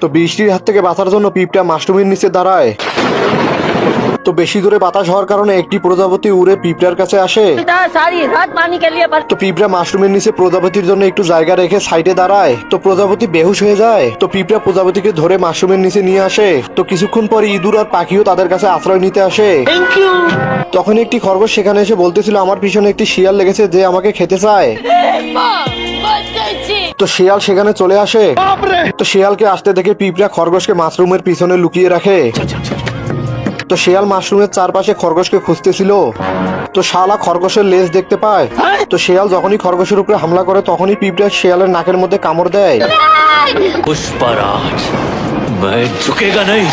তো বৃষ্টির হাত থেকে বাঁচার জন্য পিঁপড়া মাশরুমের নিচে দাঁড়ায়। তো বেশি দূরে বাতাস হওয়ার কারণে একটি প্রজাপতি উড়ে পিঁপড়ার কাছে আসে। सारी रात पानी के लिए তো পিঁপড়া মাশরুমের নিচে প্রজাপতির জন্য একটু জায়গা রেখে সাইডে দাঁড়ায়। তো প্রজাপতি বেহুশ হয়ে যায়। তো পিঁপড়া প্রজাপতিকে ধরে মাশরুমের নিচে নিয়ে আসে। তো কিছুক্ষণ পর ইঁদুর আর পাখিও তাদের কাছে আশ্রয় নিতে আসে। তখন একটি খরগোশ সেখানে এসে বলতেছিল, আমার পিছনে একটি শিয়াল লেগেছে যে আমাকে খেতে চায়। তো শিয়াল সেখানে চলে আসে। তো শিয়ালকে আসতে দেখে পিঁপড়া খরগোশকে মাশরুমের পিছনে লুকিয়ে রাখে। তো শিয়াল মাশরুমের চারপাশে খরগোশকে খুঁজতেছিল। তো শালা খরগোশের লেজ দেখতে পায়। তো শিয়াল যখনই খরগোশের উপরে হামলা করে তখনই পিঁপড়া শিয়ালের নাকের মধ্যে কামড় দেয়। पुष्पराज मैं झुकेगा नहीं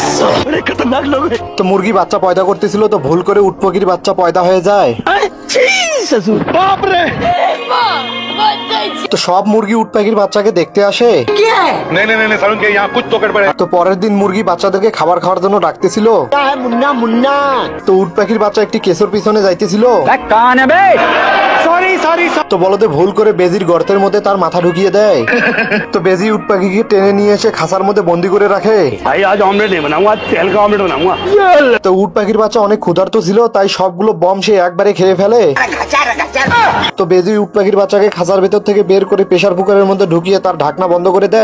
बड़े खतरनाक लोग हैं। তো মুরগি বাচ্চা পয়দা করতেছিল, তো ভুল করে উট পাখির বাচ্চা পয়দা হয়ে যায়। ससुर बाप रे তো সব মুরগি উট পাখির বাচ্চাকে দেখতে আসে। नहीं नहीं नहीं सारुण के यहाँ कुछ तो गड़बड़ है। তো পরের দিন মুরগি বাচ্চাদেরকে খাবার খাওয়ার জন্য ডাকতেছিল। मुन्ना मुन्ना তো উট পাখির বাচ্চা একটি কেঁচোর পিছনে যাইতেছিল। कौन है बे? তো বলদে ভুল করে বেজির গর্তের মধ্যে তার মাথা ঢুকিয়ে দেয়। তো বেজি উট পাখিকে টেনে নিয়ে এসে খাঁচার মধ্যে বন্দি করে রাখে। भाई आज ऑमलेट नहीं बनाऊंगा, आज तेल का ऑमलेट बनाऊंगा। তো উট পাখির বাচ্চা অনেক ক্ষুধার্ত ছিল, তাই সবগুলো বম সে একবারে খেয়ে ফেলে। তো বেজি উট পাখির বাচ্চাকে খাঁচার ভেতর থেকে বের করে প্রেসার কুকারের মধ্যে ঢুকিয়ে তার ঢাকনা বন্ধ করে দেয়।